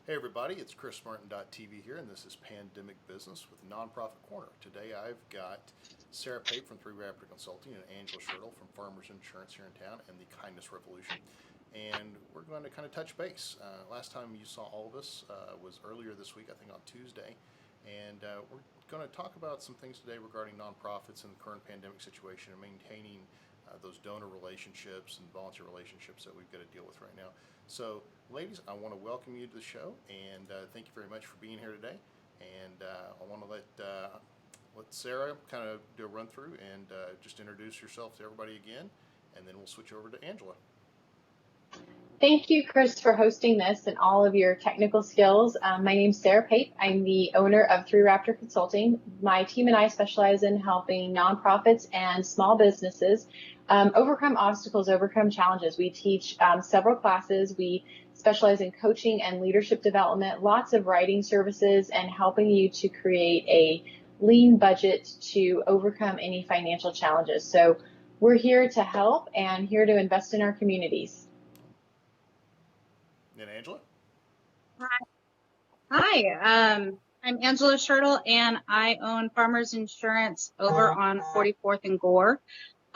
Hey everybody, it's Chris Martin.tv here, and this is Pandemic Business with Nonprofit Corner. Today I've got Sarah Pape from Three Raptor Consulting and Angela Schertle from Farmers Insurance here in town and the Kindness Revolution. And we're going to kind of touch base. Last time you saw all of us was earlier this week, I think on Tuesday. And we're going to talk about some things today regarding nonprofits and the current pandemic situation and maintaining those donor relationships and volunteer relationships that we've got to deal with right now. So, ladies, I want to welcome you to the show, and thank you very much for being here today. And I want to let Sarah kind of do a run through and just introduce yourself to everybody again, and then we'll switch over to Angela. Thank you, Chris, for hosting this and all of your technical skills. My name's Sarah Pape. I'm the owner of Three Raptor Consulting. My team and I specialize in helping nonprofits and small businesses overcome obstacles, overcome challenges. We teach several classes. We specialize in coaching and leadership development, lots of writing services, and helping you to create a lean budget to overcome any financial challenges. So we're here to help and here to invest in our communities. And Angela? Hi, I'm Angela Schertle, and I own Farmers Insurance over on 44th and Gore.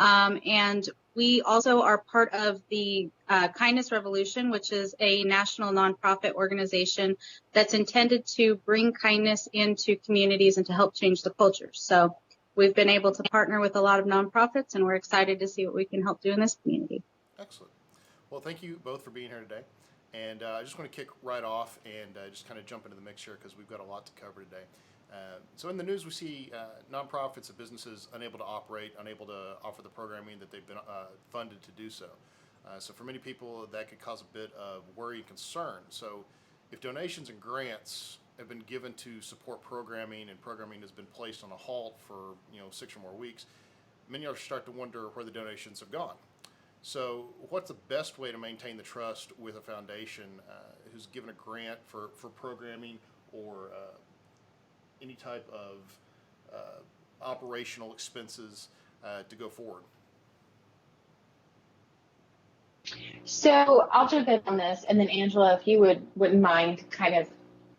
And we also are part of the Kindness Revolution, which is a national nonprofit organization that's intended to bring kindness into communities and to help change the culture. So we've been able to partner with a lot of nonprofits, and we're excited to see what we can help do in this community. Excellent. Well, thank you both for being here today. And I just want to kick right off and just kind of jump into the mix here because we've got a lot to cover today. So in the news, we see nonprofits and businesses unable to operate, unable to offer the programming that they've been funded to do so. So for many people, that could cause a bit of worry and concern. So if donations and grants have been given to support programming and programming has been placed on a halt for 6 or more weeks, many are start to wonder where the donations have gone. So what's the best way to maintain the trust with a foundation who's given a grant for programming or any type of operational expenses to go forward? So I'll jump in on this, and then Angela, if you wouldn't mind kind of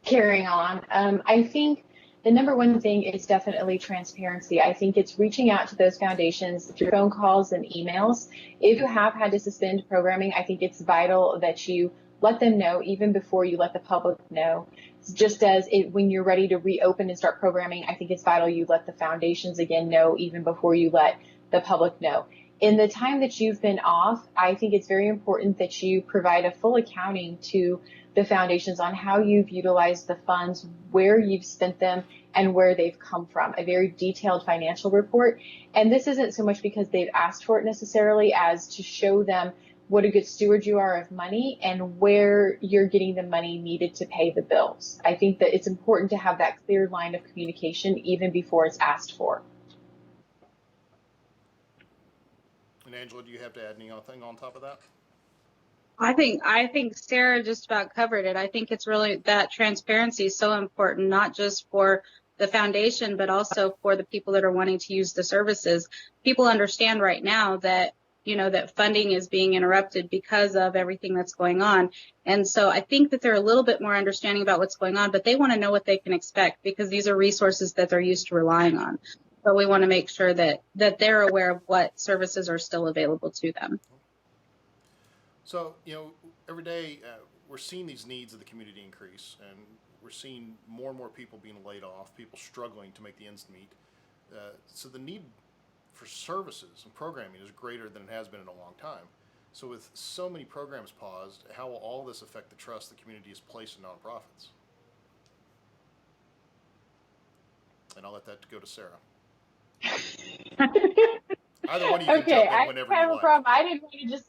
carrying on. I think the number one thing is definitely transparency. I think it's reaching out to those foundations through phone calls and emails. If you have had to suspend programming, I think it's vital that you let them know even before you let the public know. Just as when you're ready to reopen and start programming, I think it's vital you let the foundations again know even before you let the public know. In the time that you've been off, I think it's very important that you provide a full accounting to the foundations on how you've utilized the funds, where you've spent them, and where they've come from, a very detailed financial report. And this isn't so much because they've asked for it necessarily as to show them what a good steward you are of money and where you're getting the money needed to pay the bills. I think that it's important to have that clear line of communication even before it's asked for. And Angela, do you have to add anything on top of that? I think Sarah just about covered it. I think it's really that transparency is so important, not just for the foundation, but also for the people that are wanting to use the services. People understand right now that, that funding is being interrupted because of everything that's going on. And so I think that they're a little bit more understanding about what's going on, but they want to know what they can expect because these are resources that they're used to relying on. So we want to make sure that they're aware of what services are still available to them. So, every day we're seeing these needs of the community increase, and we're seeing more and more people being laid off, people struggling to make the ends meet. So the need for services and programming is greater than it has been in a long time. So with so many programs paused, how will all this affect the trust the community has placed in nonprofits? And I'll let that go to Sarah. Either one of you can jump in whenever you like. Problem. I didn't want to just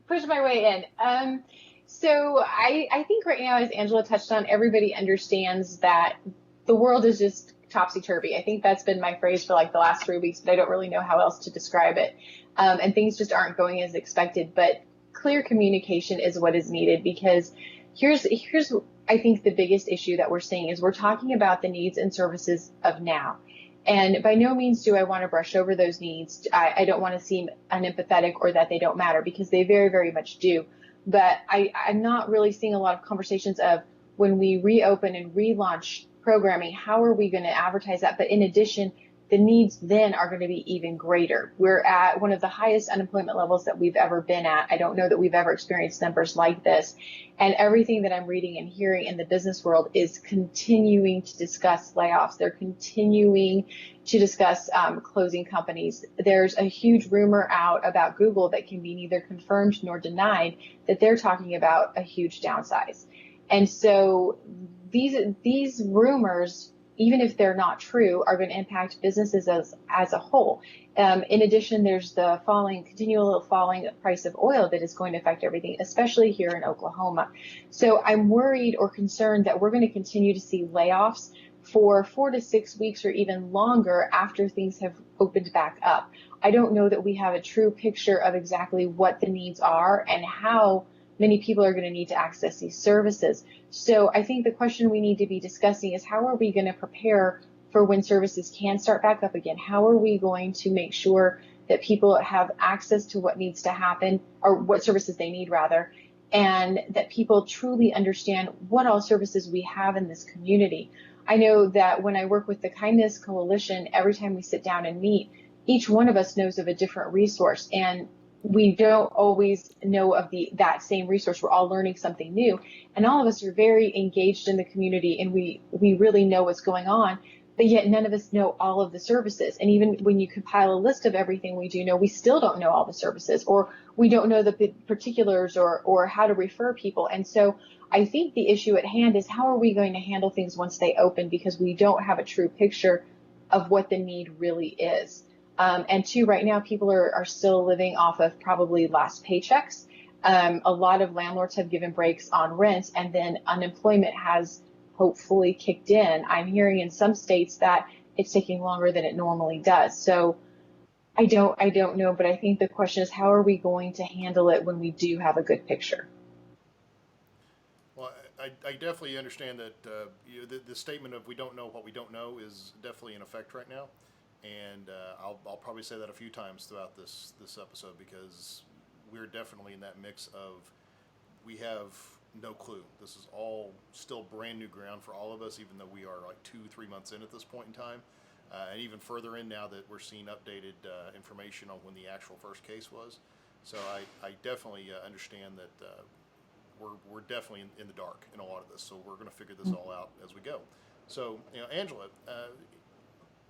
push my way in. So I think right now, as Angela touched on, everybody understands that the world is just topsy-turvy. I think that's been my phrase for like the last 3 weeks, but I don't really know how else to describe it. And things just aren't going as expected. But clear communication is what is needed because here's I think the biggest issue that we're seeing is we're talking about the needs and services of now. And by no means do I want to brush over those needs. I don't want to seem unempathetic or that they don't matter because they very, very much do. But I'm not really seeing a lot of conversations of when we reopen and relaunch programming, how are we going to advertise that? But in addition, the needs then are going to be even greater. We're at one of the highest unemployment levels that we've ever been at. I don't know that we've ever experienced numbers like this. And everything that I'm reading and hearing in the business world is continuing to discuss layoffs. They're continuing to discuss closing companies. There's a huge rumor out about Google that can be neither confirmed nor denied that they're talking about a huge downsize. And so these rumors, even if they're not true, are going to impact businesses as a whole. In addition, there's the continual falling price of oil that is going to affect everything, especially here in Oklahoma. So I'm worried or concerned that we're going to continue to see layoffs for 4 to 6 weeks or even longer after things have opened back up. I don't know that we have a true picture of exactly what the needs are and how many people are going to need to access these services. So I think the question we need to be discussing is, how are we going to prepare for when services can start back up again? How are we going to make sure that people have access to what needs to happen, or what services they need rather, and that people truly understand what all services we have in this community? I know that when I work with the Kindness Coalition, every time we sit down and meet, each one of us knows of a different resource, and we don't always know of that same resource. We're all learning something new, and all of us are very engaged in the community, and we really know what's going on, but yet none of us know all of the services. And even when you compile a list of everything we do know, we still don't know all the services, or we don't know the particulars or how to refer people. And so I think the issue at hand is, how are we going to handle things once they open, because we don't have a true picture of what the need really is. And two, right now, people are still living off of probably last paychecks. A lot of landlords have given breaks on rent, and then unemployment has hopefully kicked in. I'm hearing in some states that it's taking longer than it normally does. So I don't know, but I think the question is, how are we going to handle it when we do have a good picture? Well, I definitely understand that the statement of "we don't know what we don't know" is definitely in effect right now. And I'll probably say that a few times throughout this episode, because we're definitely in that mix of, we have no clue. This is all still brand new ground for all of us, even though we are like 2-3 months in at this point in time, and even further in now that we're seeing updated information on when the actual first case was. So I definitely understand that we're definitely in the dark in a lot of this. So we're going to figure this all out as we go. So, Angela,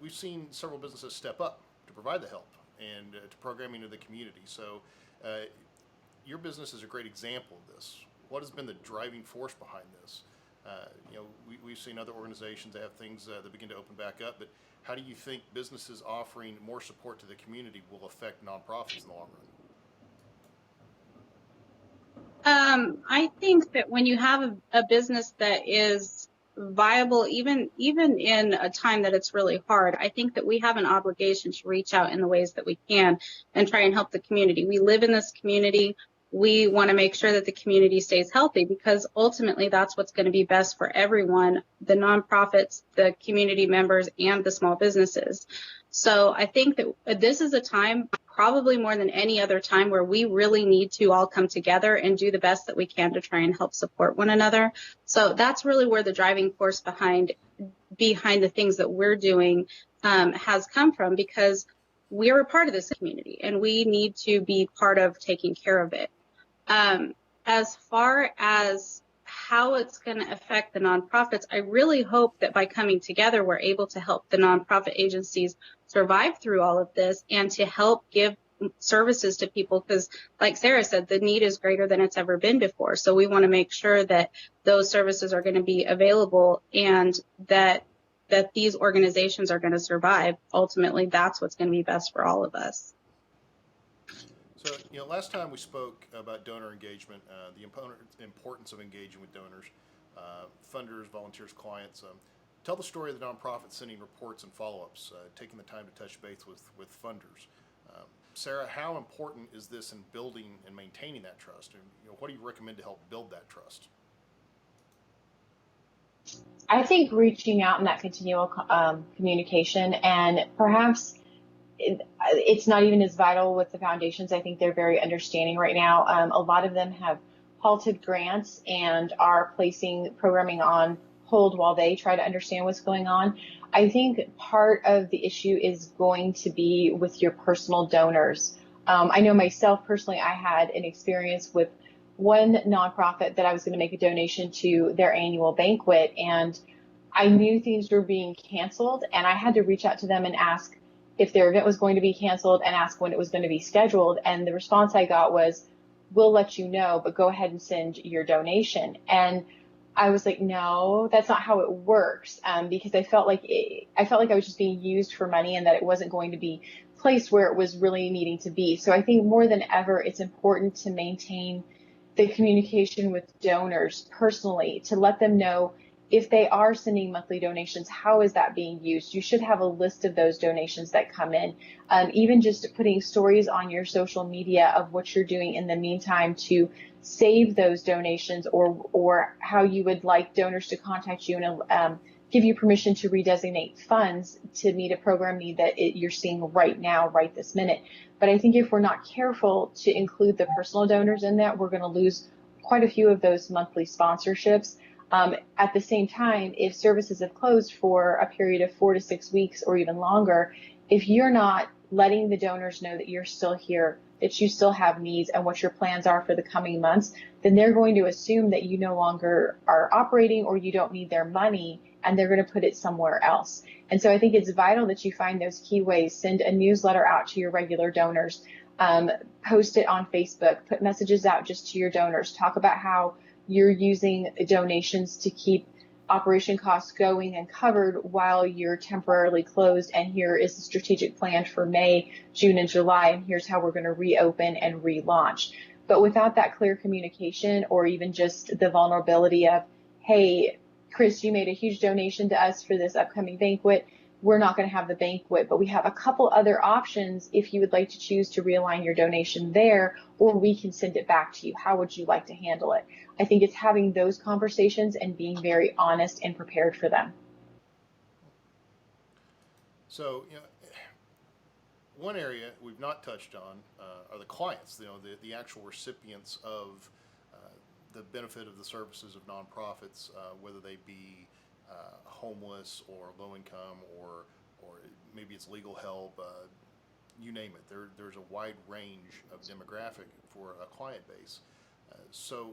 we've seen several businesses step up to provide the help and to programming to the community. So your business is a great example of this. What has been the driving force behind this? We've seen other organizations that have things that begin to open back up, but how do you think businesses offering more support to the community will affect nonprofits in the long run? I think that when you have a business that is viable, even in a time that it's really hard, I think that we have an obligation to reach out in the ways that we can and try and help the community. We live in this community. We want to make sure that the community stays healthy, because ultimately that's what's going to be best for everyone, the nonprofits, the community members, and the small businesses. So I think that this is a time, probably more than any other time, where we really need to all come together and do the best that we can to try and help support one another. So that's really where the driving force behind the things that we're doing has come from, because we're a part of this community and we need to be part of taking care of it. As far as how it's going to affect the nonprofits, I really hope that by coming together, we're able to help the nonprofit agencies survive through all of this and to help give services to people, because like Sarah said, the need is greater than it's ever been before. So we want to make sure that those services are going to be available and that these organizations are going to survive. Ultimately, that's what's going to be best for all of us. So, last time we spoke about donor engagement, the importance of engaging with donors, funders, volunteers, clients. Tell the story of the nonprofit sending reports and follow-ups, taking the time to touch base with funders. Sarah, how important is this in building and maintaining that trust? And what do you recommend to help build that trust? I think reaching out in that continual communication, and perhaps it's not even as vital with the foundations. I think they're very understanding right now. A lot of them have halted grants and are placing programming on hold while they try to understand what's going on. I think part of the issue is going to be with your personal donors. I know myself personally, I had an experience with one nonprofit that I was going to make a donation to their annual banquet, and I knew things were being canceled, and I had to reach out to them and ask if their event was going to be canceled and ask when it was going to be scheduled. And the response I got was, "We'll let you know, but go ahead and send your donation." And I was like, no, that's not how it works, because I felt like I was just being used for money and that it wasn't going to be placed where it was really needing to be. So I think more than ever, it's important to maintain the communication with donors personally, to let them know if they are sending monthly donations, how is that being used? You should have a list of those donations that come in. Even just putting stories on your social media of what you're doing in the meantime to save those donations, or how you would like donors to contact you and give you permission to redesignate funds to meet a program need that you're seeing right now, right this minute. But I think if we're not careful to include the personal donors in that, we're going to lose quite a few of those monthly sponsorships. At the same time, if services have closed for a period of 4 to 6 weeks or even longer, if you're not letting the donors know that you're still here, that you still have needs and what your plans are for the coming months, then they're going to assume that you no longer are operating or you don't need their money, and they're going to put it somewhere else. And so I think it's vital that you find those key ways. Send a newsletter out to your regular donors, post it on Facebook, put messages out just to your donors, talk about how you're using donations to keep operation costs going and covered while you're temporarily closed. And here is the strategic plan for May, June, and July. And here's how we're going to reopen and relaunch. But without that clear communication, or even just the vulnerability of, hey, Chris, you made a huge donation to us for this upcoming banquet. We're not going to have the banquet, but we have a couple other options if you would like to choose to realign your donation there, or we can send it back to you. How would you like to handle it? I think it's having those conversations and being very honest and prepared for them. So, one area we've not touched on are the clients, the actual recipients of the benefit of the services of nonprofits, whether they be homeless or low income, or maybe it's legal help, you name it. There's a wide range of demographic for a client base. So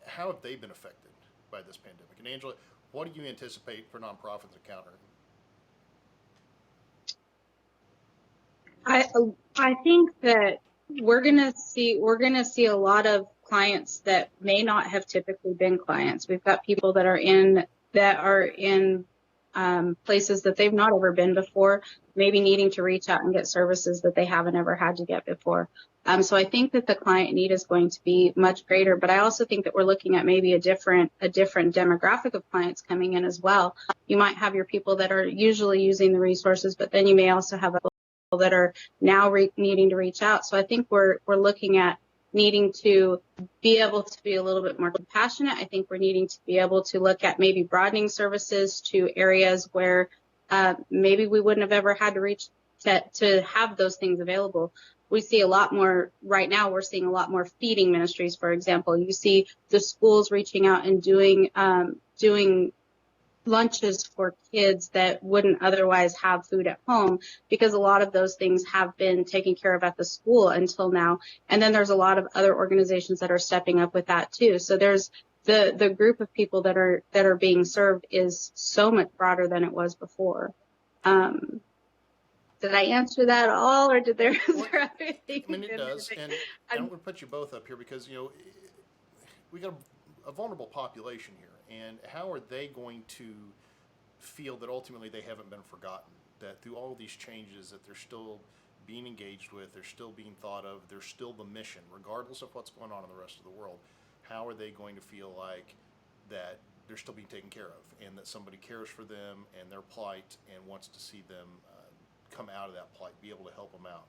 how have they been affected by this pandemic? And Angela, what do you anticipate for nonprofits encountering? I think that we're gonna see a lot of clients that may not have typically been clients. We've got people that are in places that they've not ever been before, maybe needing to reach out and get services that they haven't ever had to get before. So I think that the client need is going to be much greater, but I also think that we're looking at maybe a different demographic of clients coming in as well. You might have your people that are usually using the resources, but then you may also have people that are now needing to reach out. So I think we're looking at needing to be able to be a little bit more compassionate. I think we're needing to be able to look at maybe broadening services to areas where maybe we wouldn't have ever had to reach to have those things available. We see a lot more right now. We're seeing a lot more feeding ministries, for example. You see the schools reaching out and doing lunches for kids that wouldn't otherwise have food at home, because a lot of those things have been taken care of at the school until now. And then there's a lot of other organizations that are stepping up with that too. So there's the group of people that are being served is so much broader than it was before. Did I answer that all, or did there? Is there anything? I mean, it does, and I want to put you both up here because we got a vulnerable population here, and how are they going to feel that ultimately they haven't been forgotten? That through all of these changes, that they're still being engaged with, they're still being thought of, they're still the mission, regardless of what's going on in the rest of the world. How are they going to feel like that they're still being taken care of, and that somebody cares for them and their plight and wants to see them come out of that plight, be able to help them out?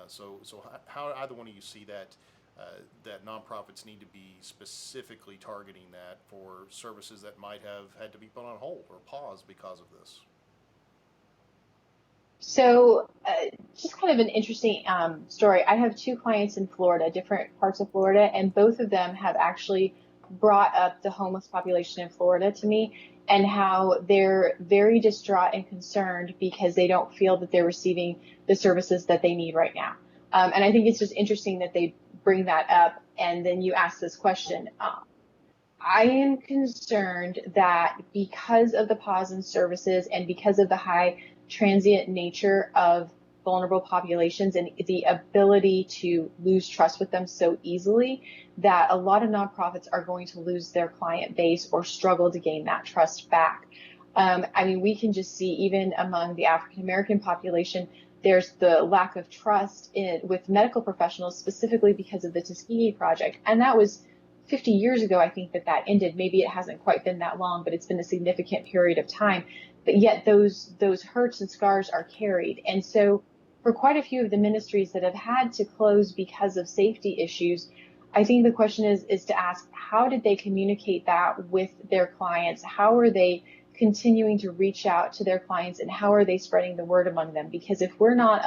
So how either one of you see that nonprofits need to be specifically targeting that for services that might have had to be put on hold or paused because of this? So just kind of an interesting story. I have two clients in Florida, different parts of Florida, and both of them have actually brought up the homeless population in Florida to me and how they're very distraught and concerned because they don't feel that they're receiving the services that they need right now. And I think it's just interesting that they bring that up. And then you ask this question. I am concerned that because of the pause in services and because of the high transient nature of vulnerable populations and the ability to lose trust with them so easily, that a lot of nonprofits are going to lose their client base or struggle to gain that trust back. I mean, we can just see even among the African American population, there's the lack of trust with medical professionals, specifically because of the Tuskegee Project. And that was 50 years ago, I think that ended. Maybe it hasn't quite been that long, but it's been a significant period of time. But yet those hurts and scars are carried. And so for quite a few of the ministries that have had to close because of safety issues, I think the question is to ask, how did they communicate that with their clients? How are they continuing to reach out to their clients, and how are they spreading the word among them? Because if we're not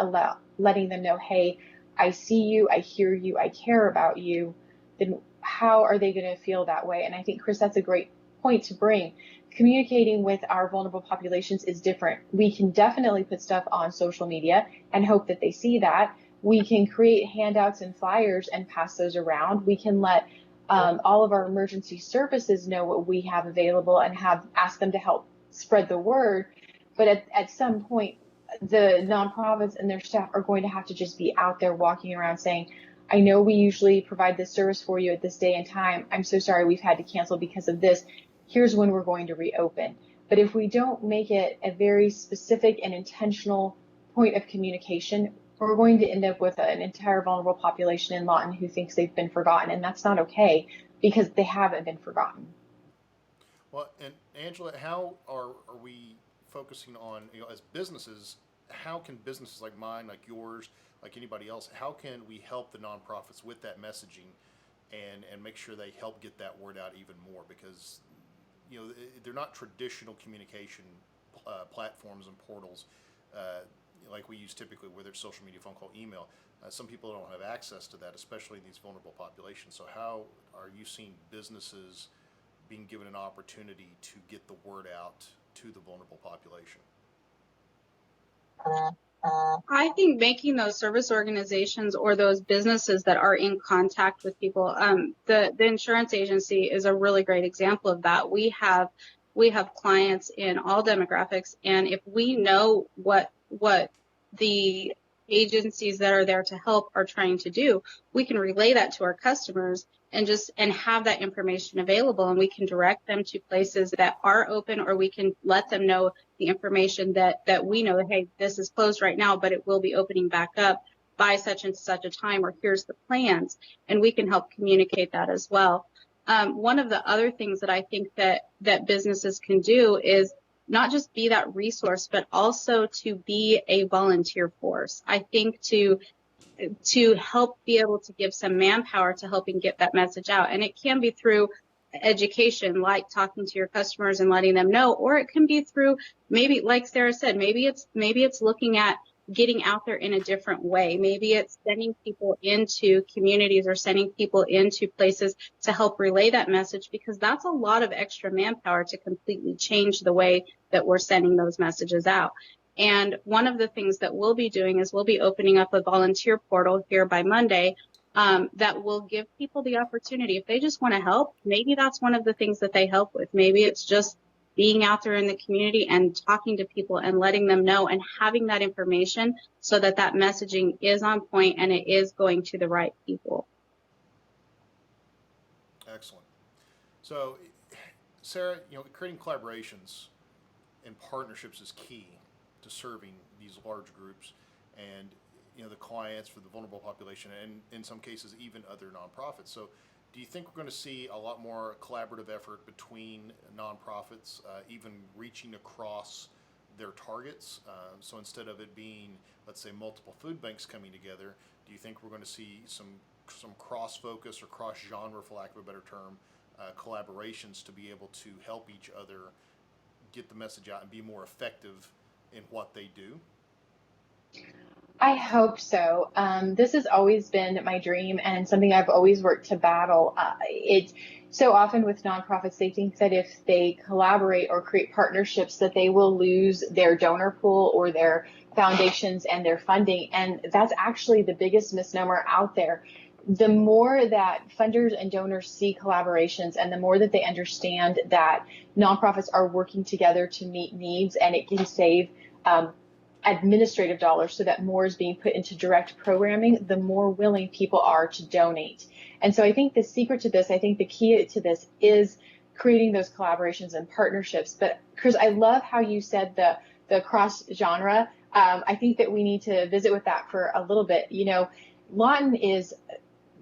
letting them know, hey, I see you, I hear you, I care about you, then how are they going to feel that way? And I think, Chris, that's a great point to bring. Communicating with our vulnerable populations is different. We can definitely put stuff on social media and hope that they see that. We can create handouts and flyers and pass those around. We can let all of our emergency services know what we have available and ask them to help spread the word. But at some point, the nonprofits and their staff are going to have to just be out there walking around saying, I know we usually provide this service for you at this day and time. I'm so sorry we've had to cancel because of this. Here's when we're going to reopen. But if we don't make it a very specific and intentional point of communication, we're going to end up with an entire vulnerable population in Lawton who thinks they've been forgotten. And that's not okay, because they haven't been forgotten. Well, and Angela, how are we focusing on, as businesses, how can businesses like mine, like yours, like anybody else, how can we help the nonprofits with that messaging and make sure they help get that word out even more? Because, they're not traditional communication platforms and portals like we use typically, whether it's social media, phone call, email. Some people don't have access to that, especially in these vulnerable populations. So how are you seeing businesses being given an opportunity to get the word out to the vulnerable population? I think making those service organizations or those businesses that are in contact with people, the insurance agency is a really great example of that. We have clients in all demographics, and if we know what the agencies that are there to help are trying to do, we can relay that to our customers and have that information available, and we can direct them to places that are open, or we can let them know the information that we know, hey, this is closed right now, but it will be opening back up by such and such a time, or here's the plans, and we can help communicate that as well. One of the other things that I think that businesses can do is not just be that resource, but also to be a volunteer force. I think to help be able to give some manpower to helping get that message out. And it can be through education, like talking to your customers and letting them know, or it can be through, maybe like Sarah said, maybe it's looking at getting out there in a different way. Maybe it's sending people into communities or sending people into places to help relay that message, because that's a lot of extra manpower to completely change the way that we're sending those messages out. And one of the things that we'll be doing is we'll be opening up a volunteer portal here by Monday that will give people the opportunity. If they just want to help, maybe that's one of the things that they help with. Maybe it's just being out there in the community and talking to people and letting them know and having that information so that messaging is on point and it is going to the right people. Excellent. So, Sarah, creating collaborations and partnerships is key to serving these large groups and the clients for the vulnerable population, and in some cases even other nonprofits. So do you think we're going to see a lot more collaborative effort between nonprofits, even reaching across their targets? So instead of it being, let's say, multiple food banks coming together, do you think we're going to see some cross-focus or cross-genre, for lack of a better term, collaborations to be able to help each other get the message out and be more effective in what they do? I hope so. This has always been my dream and something I've always worked to battle. It's so often with nonprofits, they think that if they collaborate or create partnerships, that they will lose their donor pool or their foundations and their funding. And that's actually the biggest misnomer out there. The more that funders and donors see collaborations and the more that they understand that nonprofits are working together to meet needs and it can save administrative dollars so that more is being put into direct programming, the more willing people are to donate. And so I think the secret to this, I think the key to this is creating those collaborations and partnerships. But Chris, I love how you said the cross genre. I think that we need to visit with that for a little bit. You know, Lawton is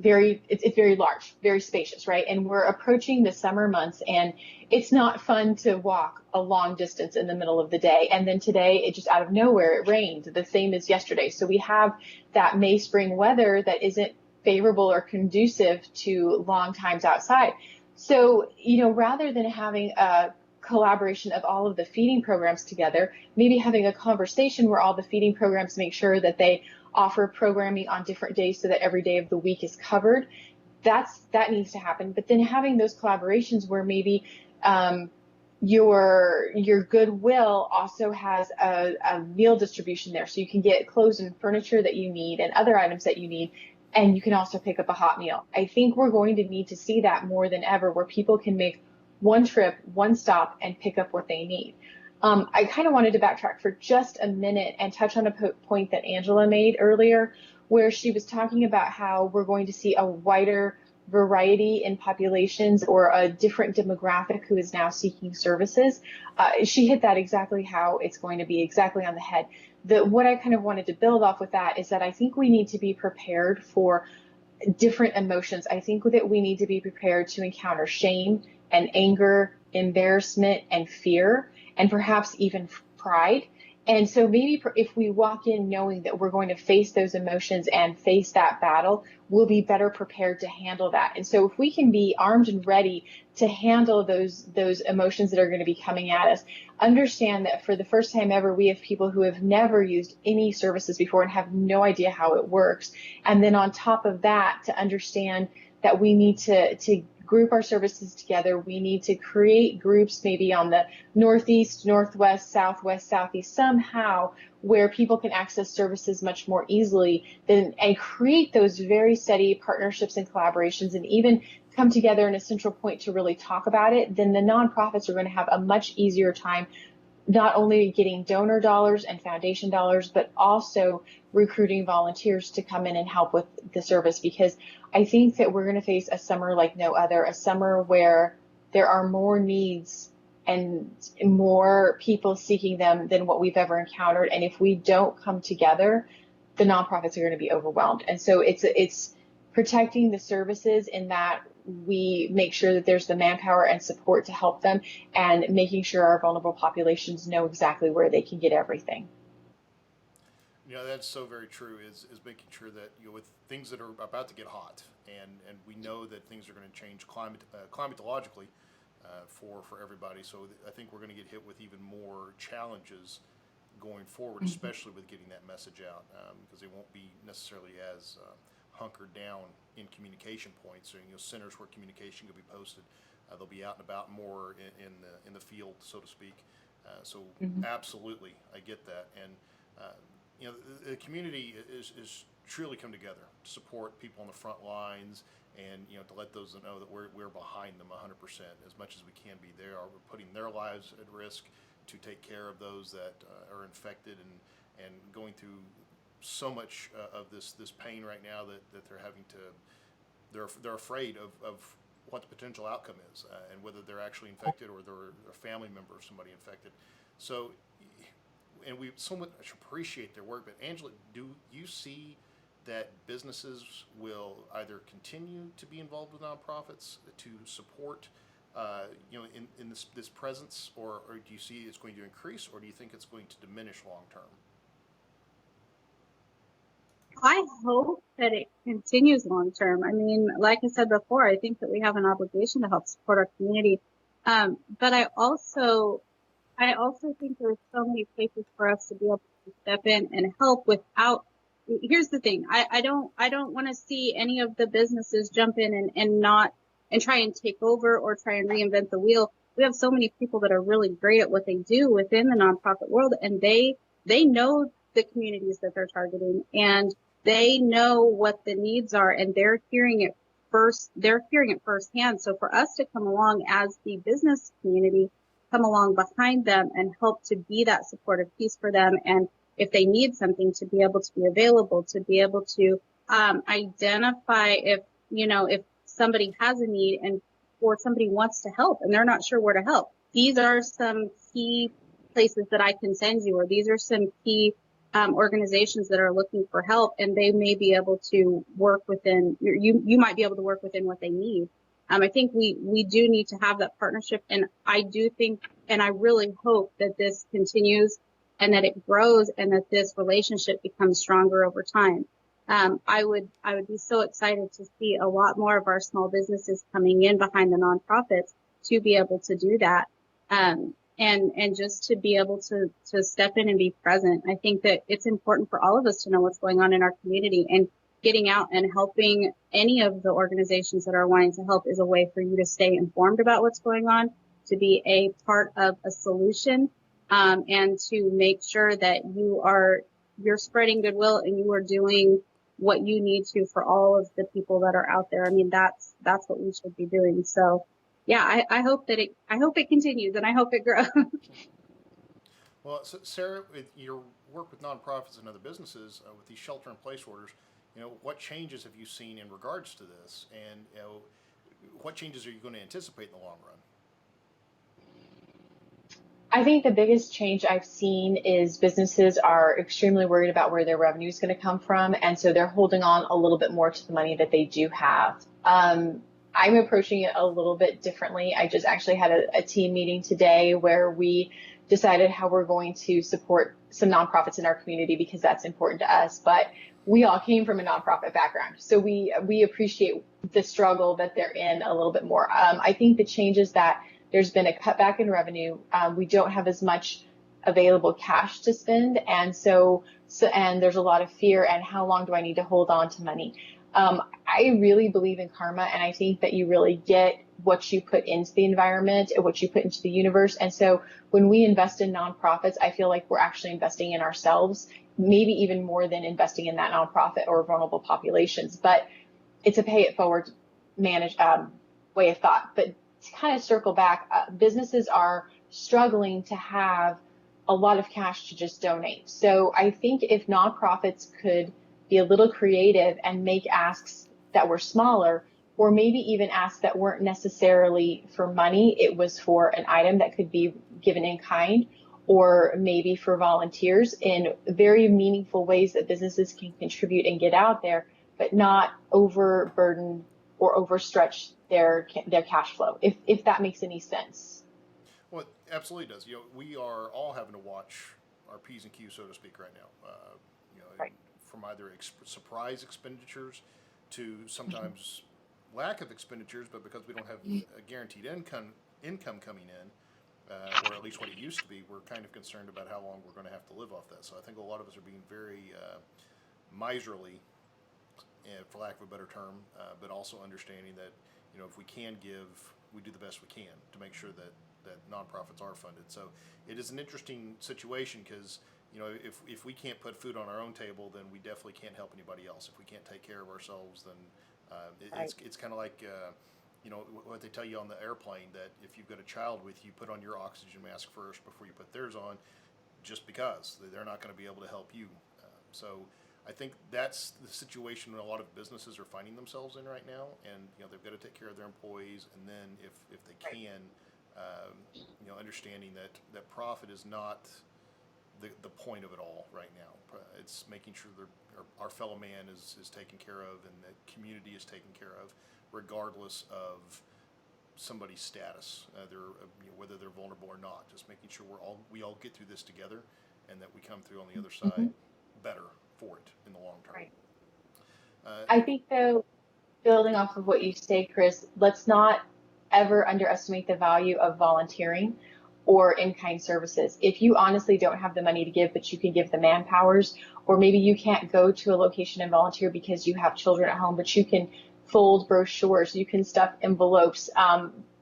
it's very large, very spacious, right? And we're approaching the summer months and it's not fun to walk a long distance in the middle of the day. And then today it just out of nowhere, it rained the same as yesterday. So we have that May spring weather that isn't favorable or conducive to long times outside. So, you know, rather than having a collaboration of all of the feeding programs together, maybe having a conversation where all the feeding programs make sure that they offer programming on different days so that every day of the week is covered. That needs to happen. But then having those collaborations where maybe your Goodwill also has a meal distribution there, so you can get clothes and furniture that you need and other items that you need, and you can also pick up a hot meal. I think we're going to need to see that more than ever, where people can make one trip, one stop, and pick up what they need. I kind of wanted to backtrack for just a minute and touch on a point that Angela made earlier, where she was talking about how we're going to see a wider variety in populations or a different demographic who is now seeking services. She hit that exactly how it's going to be, exactly on the head. What I kind of wanted to build off with that is that I think we need to be prepared for different emotions. I think that we need to be prepared to encounter shame and anger, embarrassment and fear, and perhaps even pride. And so maybe if we walk in knowing that we're going to face those emotions and face that battle, we'll be better prepared to handle that. And so if we can be armed and ready to handle those emotions that are going to be coming at us, understand that for the first time ever, we have people who have never used any services before and have no idea how it works. And then on top of that, to understand that we need to group our services together. We need to create groups maybe on the northeast, northwest, southwest, southeast, somehow where people can access services much more easily and create those very steady partnerships and collaborations and even come together in a central point to really talk about it. Then the nonprofits are going to have a much easier time not only getting donor dollars and foundation dollars, but also recruiting volunteers to come in and help with the service, because I think that we're going to face a summer like no other, a summer where there are more needs and more people seeking them than what we've ever encountered. And if we don't come together, the nonprofits are going to be overwhelmed. And so it's protecting the services in that we make sure that there's the manpower and support to help them, and making sure our vulnerable populations know exactly where they can get everything. You know, that's so very true, is making sure that, you know, with things that are about to get hot, and we know that things are going to change climatologically for everybody. So I think we're going to get hit with even more challenges going forward, especially with getting that message out, because they won't be necessarily as hunkered down in communication points. So, you know, centers where communication could be posted, they'll be out and about more in the field, so to speak. So absolutely, I get that. And you know, the community is truly come together to support people on the front lines, and, you know, to let those know that we're behind them 100% as much as we can be. They are putting their lives at risk to take care of those that are infected and going through so much of this pain right now that they're having to, they're afraid of what the potential outcome is, and whether they're actually infected or they're a family member of somebody infected. So, and we so much appreciate their work. But Angela, do you see that businesses will either continue to be involved with nonprofits to support, you know, in this presence, or do you see it's going to increase, or do you think it's going to diminish long term? I hope that it continues long term. I mean, like I said before, I think that we have an obligation to help support our community. But I also think there's so many places for us to be able to step in and help without here's the thing. I don't want to see any of the businesses jump in and try and take over or try and reinvent the wheel. We have so many people that are really great at what they do within the nonprofit world, and they know the communities that they're targeting, and they know what the needs are, and they're hearing it first. They're hearing it firsthand. So for us to come along as the business community, come along behind them and help to be that supportive piece for them, and if they need something, to be able to be available, to be able to identify if somebody has a need or somebody wants to help and they're not sure where to help. These are some key places that I can send you, or these are some key organizations that are looking for help, and they may be able to work within, you might be able to work within what they need. I think we do need to have that partnership, and I do think, and I really hope that this continues and that it grows and that this relationship becomes stronger over time. I would be so excited to see a lot more of our small businesses coming in behind the nonprofits to be able to do that. And just to be able to step in and be present. I think that it's important for all of us to know what's going on in our community, and getting out and helping any of the organizations that are wanting to help is a way for you to stay informed about what's going on, to be a part of a solution, and to make sure that you're spreading goodwill and you are doing what you need to for all of the people that are out there. I mean, that's what we should be doing. So yeah, I hope it continues, and I hope it grows. Well, so Sarah, with your work with nonprofits and other businesses with these shelter-in-place orders, what changes have you seen in regards to this, and what changes are you going to anticipate in the long run? I think the biggest change I've seen is businesses are extremely worried about where their revenue is going to come from, and so they're holding on a little bit more to the money that they do have. I'm approaching it a little bit differently. I just actually had a team meeting today where we decided how we're going to support some nonprofits in our community, because that's important to us. But we all came from a nonprofit background, so we appreciate the struggle that they're in a little bit more. I think the changes that there's been a cutback in revenue. We don't have as much available cash to spend, and and there's a lot of fear. And how long do I need to hold on to money? I really believe in karma, and I think that you really get what you put into the environment and what you put into the universe. And so when we invest in nonprofits, I feel like we're actually investing in ourselves, maybe even more than investing in that nonprofit or vulnerable populations. But it's a pay it forward way of thought. But to kind of circle back, businesses are struggling to have a lot of cash to just donate. So I think if nonprofits could be a little creative and make asks that were smaller, or maybe even asks that weren't necessarily for money, it was for an item that could be given in kind, or maybe for volunteers, in very meaningful ways that businesses can contribute and get out there, but not overburden or overstretch their cash flow, if that makes any sense. Well, it absolutely does. We are all having to watch our P's and Q's, so to speak, right now. Right. From either surprise expenditures to sometimes lack of expenditures, but because we don't have a guaranteed income coming in, or at least what it used to be, we're kind of concerned about how long we're going to have to live off that. So I think a lot of us are being very miserly, for lack of a better term, but also understanding that if we can give, we do the best we can to make sure that nonprofits are funded. So it is an interesting situation, because if we can't put food on our own table, then we definitely can't help anybody else. If we can't take care of ourselves, then it's kind of like what they tell you on the airplane, that if you've got a child with you, put on your oxygen mask first before you put theirs on, just because they're not going to be able to help you. So I think that's the situation a lot of businesses are finding themselves in right now, and they've got to take care of their employees, and then if they can, understanding that profit is not the point of it all right now. It's making sure our fellow man is taken care of, and that community is taken care of, regardless of somebody's status, whether they're vulnerable or not. Just making sure we all get through this together, and that we come through on the other side better for it in the long term. Right. I think, though, building off of what you say, Chris, let's not ever underestimate the value of volunteering or in-kind services. If you honestly don't have the money to give, but you can give the manpowers, or maybe you can't go to a location and volunteer because you have children at home, but you can fold brochures, you can stuff envelopes,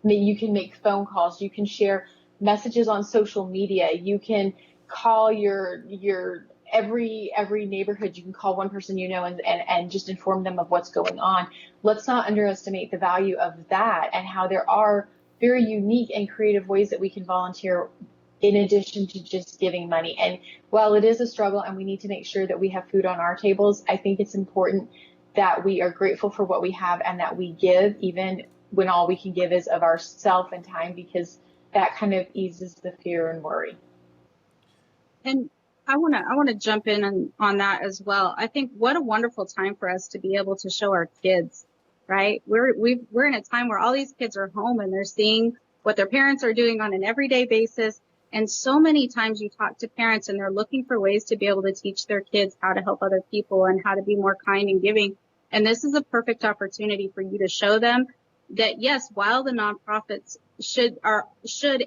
you can make phone calls, you can share messages on social media, you can call your every neighborhood, you can call one person and just inform them of what's going on. Let's not underestimate the value of that and how there are very unique and creative ways that we can volunteer in addition to just giving money. And while it is a struggle and we need to make sure that we have food on our tables, I think it's important that we are grateful for what we have and that we give even when all we can give is of ourself and time, because that kind of eases the fear and worry. And I want to jump in on that as well. I think what a wonderful time for us to be able to show our kids, right? We're in a time where all these kids are home and they're seeing what their parents are doing on an everyday basis. And so many times you talk to parents and they're looking for ways to be able to teach their kids how to help other people and how to be more kind and giving. And this is a perfect opportunity for you to show them that, yes, while the nonprofits should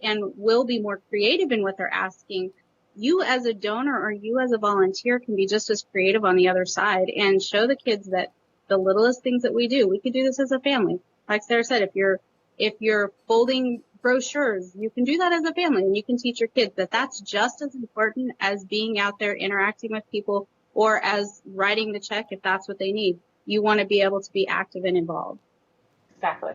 and will be more creative in what they're asking, you as a donor or you as a volunteer can be just as creative on the other side and show the kids that the littlest things that we do, we could do this as a family. Like Sarah said, if you're folding brochures, you can do that as a family, and you can teach your kids that that's just as important as being out there interacting with people or as writing the check if that's what they need. You want to be able to be active and involved. Exactly.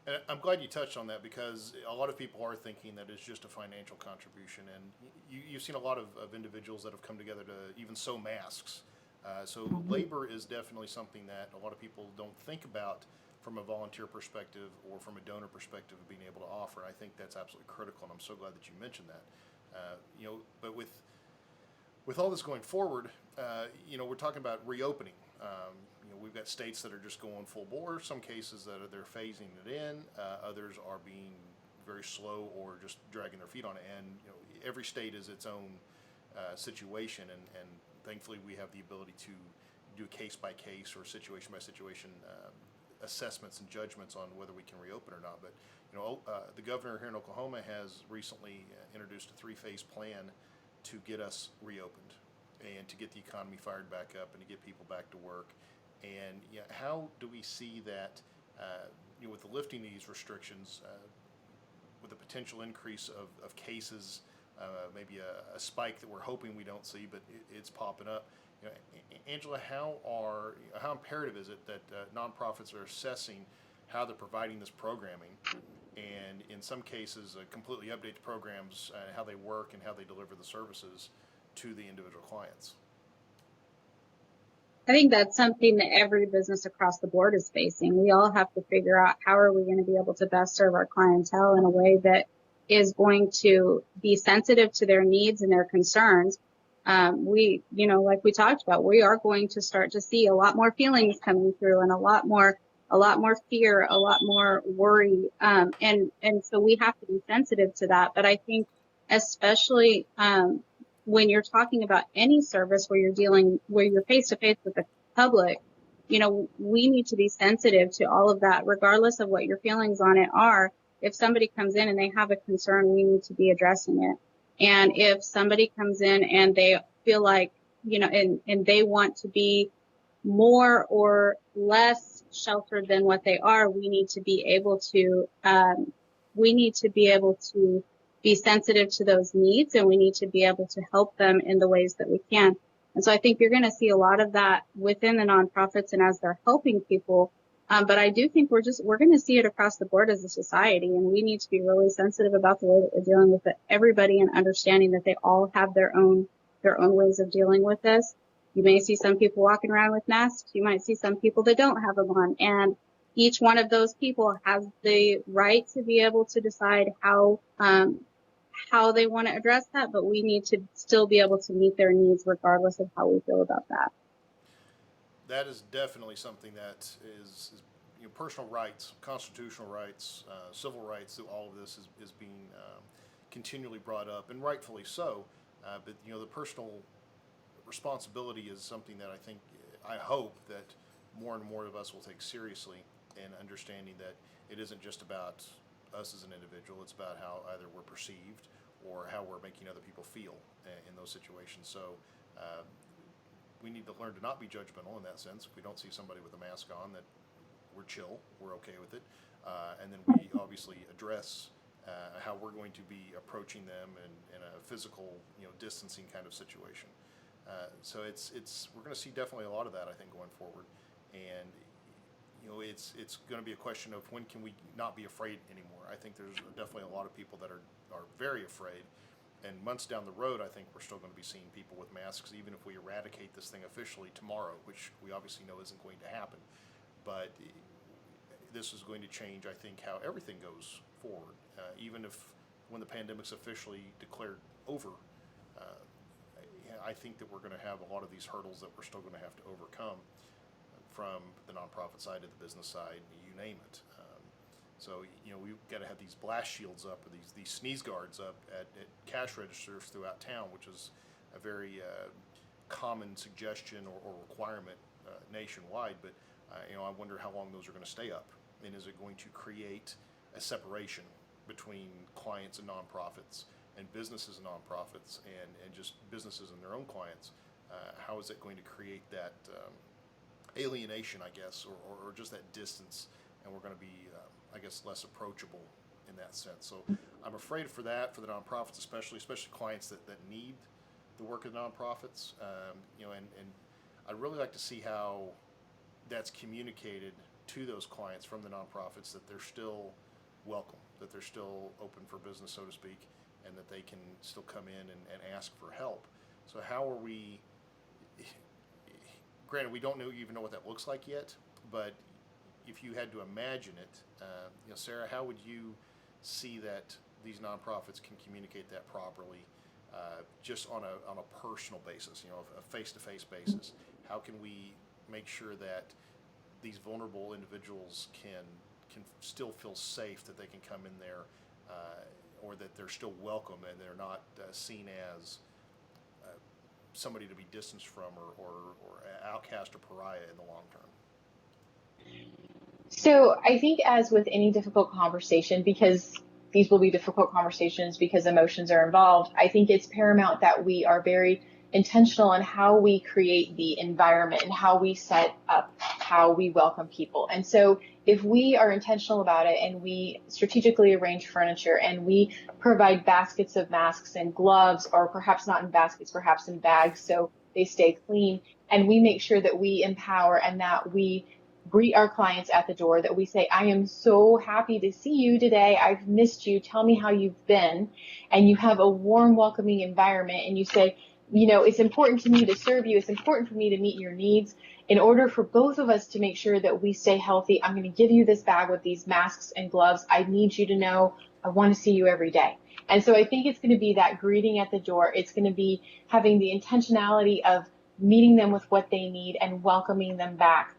And I'm glad you touched on that, because a lot of people are thinking that it's just a financial contribution. And you've seen a lot of individuals that have come together to even sew masks. So labor is definitely something that a lot of people don't think about from a volunteer perspective or from a donor perspective of being able to offer. I think that's absolutely critical, and I'm so glad that you mentioned that. But with all this going forward, we're talking about reopening. We've got states that are just going full bore. Some cases that they're phasing it in. Others are being very slow or just dragging their feet on it. And every state is its own situation. And thankfully, we have the ability to do a case by case or situation by situation assessments and judgments on whether we can reopen or not. But the governor here in Oklahoma has recently introduced a 3-phase plan to get us reopened and to get the economy fired back up and to get people back to work. And how do we see that, with the lifting these restrictions, with the potential increase of cases, maybe a spike that we're hoping we don't see, but it's popping up. Angela, how imperative is it that nonprofits are assessing how they're providing this programming, and in some cases completely update the programs, how they work and how they deliver the services to the individual clients? I think that's something that every business across the board is facing. We all have to figure out how are we going to be able to best serve our clientele in a way that is going to be sensitive to their needs and their concerns. Like we talked about, we are going to start to see a lot more feelings coming through and a lot more fear, a lot more worry. And so we have to be sensitive to that. But I think especially, when you're talking about any service where you're face to face with the public, we need to be sensitive to all of that, regardless of what your feelings on it are. If somebody comes in and they have a concern, we need to be addressing it. And if somebody comes in and they feel like, and they want to be more or less sheltered than what they are, we need to be able to be sensitive to those needs, and we need to be able to help them in the ways that we can. And so I think you're going to see a lot of that within the nonprofits and as they're helping people. But I do think we're going to see it across the board as a society, and we need to be really sensitive about the way that we're dealing with everybody and understanding that they all have their own ways of dealing with this. You may see some people walking around with masks. You might see some people that don't have them on, and each one of those people has the right to be able to decide how they want to address that, but we need to still be able to meet their needs regardless of how we feel about that. That is definitely something that is personal rights, constitutional rights, civil rights. All of this is being continually brought up, and rightfully so. But the personal responsibility is something that I hope that more and more of us will take seriously, and understanding that it isn't just about us as an individual. It's about how either we're perceived or how we're making other people feel in those situations. So we need to learn to not be judgmental in that sense. If we don't see somebody with a mask on, that we're chill, we're okay with it, and then we obviously address how we're going to be approaching them in a physical, distancing kind of situation. So we're going to see definitely a lot of that, I think, going forward, and it's going to be a question of when can we not be afraid anymore. I think there's definitely a lot of people that are very afraid, and months down the road, I think we're still going to be seeing people with masks, even if we eradicate this thing officially tomorrow, which we obviously know isn't going to happen. But this is going to change, I think, how everything goes forward. Even if when the pandemic's officially declared over, I think that we're going to have a lot of these hurdles that we're still going to have to overcome from the nonprofit side to the business side, you name it. So we've got to have these blast shields up, or these sneeze guards up at cash registers throughout town, which is a very common suggestion or requirement nationwide. But I wonder how long those are going to stay up, and is it going to create a separation between clients and nonprofits, and businesses and nonprofits, and just businesses and their own clients? How is it going to create that alienation, I guess, or just that distance, and we're going to be, I guess, less approachable in that sense. So I'm afraid for that, for the nonprofits especially clients that need the work of the nonprofits, and I'd really like to see how that's communicated to those clients from the nonprofits, that they're still welcome, that they're still open for business, so to speak, and that they can still come in and ask for help. So how are we, granted, we don't even know what that looks like yet, but if you had to imagine it, Sarah, how would you see that these nonprofits can communicate that properly, just on a personal basis, a face-to-face basis? How can we make sure that these vulnerable individuals can still feel safe, that they can come in there, or that they're still welcome and they're not seen as somebody to be distanced from, or outcast or pariah in the long term? So I think, as with any difficult conversation, because these will be difficult conversations because emotions are involved, I think it's paramount that we are very intentional in how we create the environment and how we set up how we welcome people. And so if we are intentional about it, and we strategically arrange furniture, and we provide baskets of masks and gloves, or perhaps not in baskets, perhaps in bags, so they stay clean, and we make sure that we empower and that we greet our clients at the door, that we say, I am so happy to see you today. I've missed you. Tell me how you've been. And you have a warm, welcoming environment, and you say, it's important to me to serve you. It's important for me to meet your needs. In order for both of us to make sure that we stay healthy, I'm going to give you this bag with these masks and gloves. I need you to know I want to see you every day. And so I think it's going to be that greeting at the door. It's going to be having the intentionality of meeting them with what they need and welcoming them back.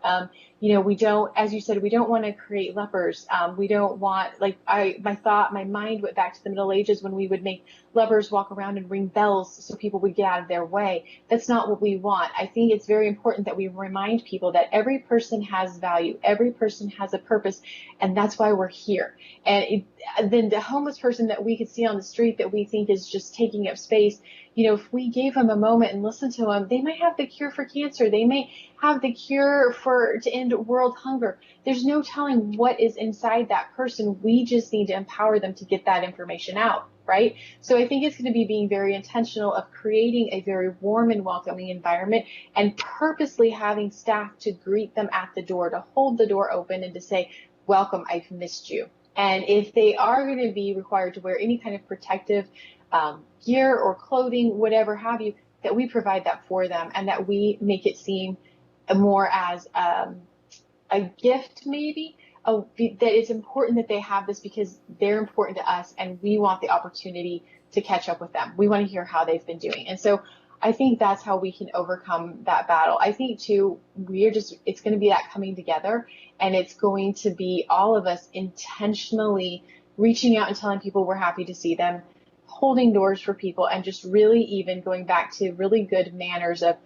We don't, as you said, we don't want to create lepers. We don't want, my mind went back to the Middle Ages when we would make lepers walk around and ring bells so people would get out of their way. That's not what we want. I think it's very important that we remind people that every person has value. Every person has a purpose, and that's why we're here. And then the homeless person that we could see on the street that we think is just taking up space, if we gave them a moment and listened to them, they might have the cure for cancer. They may have the cure to end world hunger. There's no telling what is inside that person. We just need to empower them to get that information out, right? So I think it's going to be being very intentional of creating a very warm and welcoming environment, and purposely having staff to greet them at the door, to hold the door open and to say, welcome, I've missed you. And if they are going to be required to wear any kind of protective gear or clothing, whatever have you, that we provide that for them, and that we make it seem more as a gift, maybe, that it's important that they have this because they're important to us, and we want the opportunity to catch up with them. We want to hear how they've been doing. And so I think that's how we can overcome that battle. I think too, it's going to be that coming together, and it's going to be all of us intentionally reaching out and telling people we're happy to see them, holding doors for people, and just really even going back to really good manners of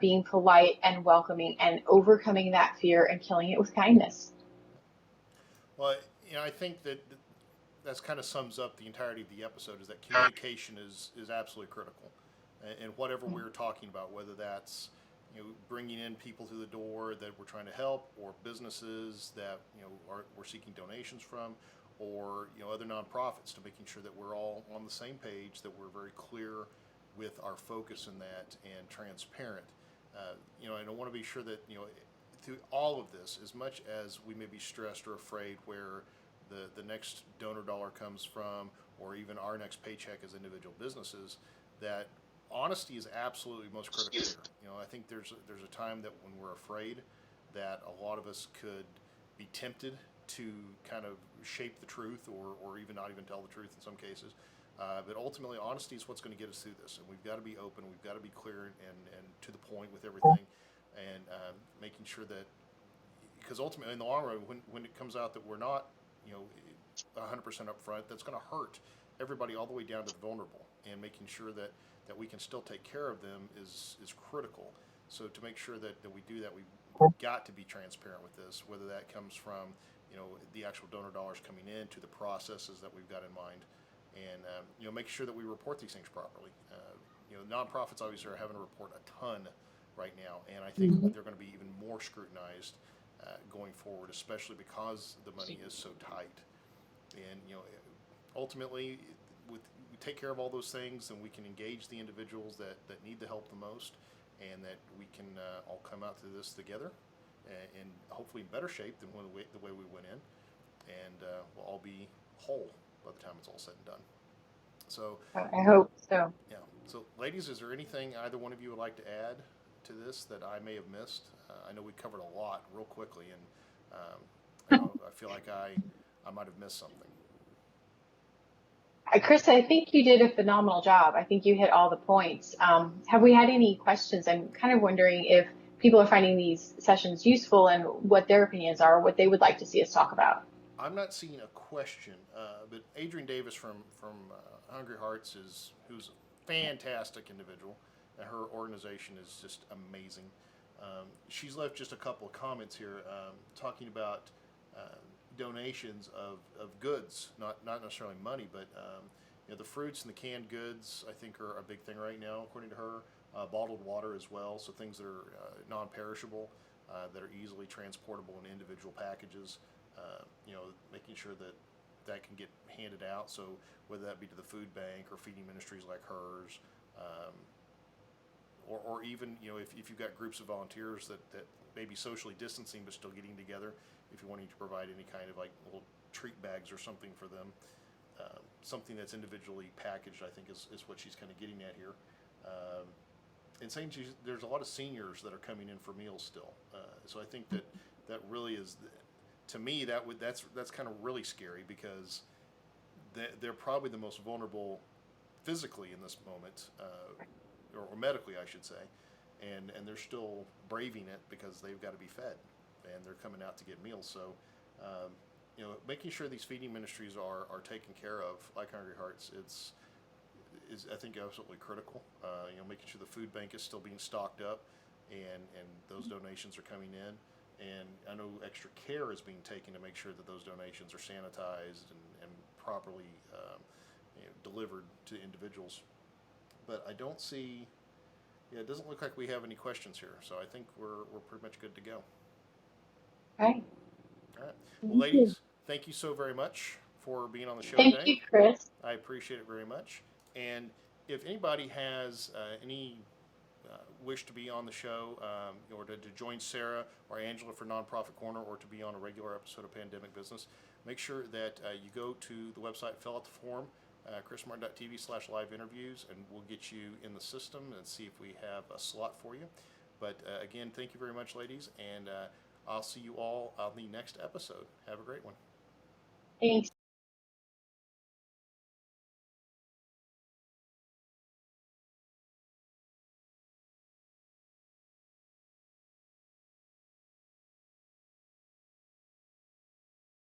being polite and welcoming, and overcoming that fear and killing it with kindness. Well, I think that that's kind of sums up the entirety of the episode, is that communication is absolutely critical. And whatever we're talking about, whether that's bringing in people through the door that we're trying to help, or businesses that we're seeking donations from, or other nonprofits, to making sure that we're all on the same page, that we're very clear with our focus in that, and transparent. And I want to be sure that through all of this, as much as we may be stressed or afraid where the next donor dollar comes from, or even our next paycheck as individual businesses, that honesty is absolutely most critical here. I think there's a time that when we're afraid, that a lot of us could be tempted to kind of shape the truth, or even not even tell the truth in some cases. But ultimately, honesty is what's going to get us through this, and we've got to be open, we've got to be clear and to the point with everything, and making sure that, because ultimately in the long run, when it comes out that we're not 100% upfront, that's going to hurt everybody all the way down to the vulnerable, and making sure that we can still take care of them is critical. So to make sure that we do that, we've got to be transparent with this, whether that comes from the actual donor dollars coming in, to the processes that we've got in mind, and make sure that we report these things properly. Nonprofits obviously are having to report a ton right now, and I think they're going to be even more scrutinized going forward, especially because the money is so tight. And ultimately, we take care of all those things, and we can engage the individuals that need the help the most, and that we can all come out through this together, and hopefully in better shape than the way we went in, and we'll all be whole by the time it's all said and done. So I hope so. yeah. So ladies, is there anything either one of you would like to add to this that I may have missed? I know we covered a lot real quickly, and I feel like I might have missed something. Chris, I think you did a phenomenal job. I think you hit all the points. Have we had any questions? I'm kind of wondering if people are finding these sessions useful, and what their opinions are, what they would like to see us talk about. I'm not seeing a question, but Adrienne Davis from Hungry Hearts who's a fantastic individual, and her organization is just amazing. She's left just a couple of comments here, talking about donations of goods, not necessarily money, but the fruits and the canned goods, I think, are a big thing right now, according to her. Bottled water as well, so things that are non-perishable, that are easily transportable in individual packages. Making sure that can get handed out. So whether that be to the food bank or feeding ministries like hers, or even if you've got groups of volunteers that may be socially distancing but still getting together, if you're wanting to provide any kind of like little treat bags or something for them, something that's individually packaged, I think is what she's kind of getting at here. And saying there's a lot of seniors that are coming in for meals still, so I think that really is, to me, that's kind of really scary, because they're probably the most vulnerable physically in this moment, or medically, I should say, and they're still braving it because they've got to be fed, and they're coming out to get meals. So making sure these feeding ministries are taken care of, like Hungry Hearts, is I think absolutely critical. Making sure the food bank is still being stocked up, and those donations are coming in. And I know extra care is being taken to make sure that those donations are sanitized and properly delivered to individuals. But I don't see, it doesn't look like we have any questions here. So I think we're pretty much good to go. Okay. All right. Well, ladies, thank you so very much for being on the show Thank today. you, Chris. I appreciate it very much. And if anybody has any wish to be on the show, or to join Sarah or Angela for Nonprofit Corner, or to be on a regular episode of Pandemic Business, make sure that you go to the website, fill out the form, chrismartin.tv/live interviews, and we'll get you in the system and see if we have a slot for you. But again, thank you very much, ladies, and I'll see you all on the next episode. Have a great one. Thanks.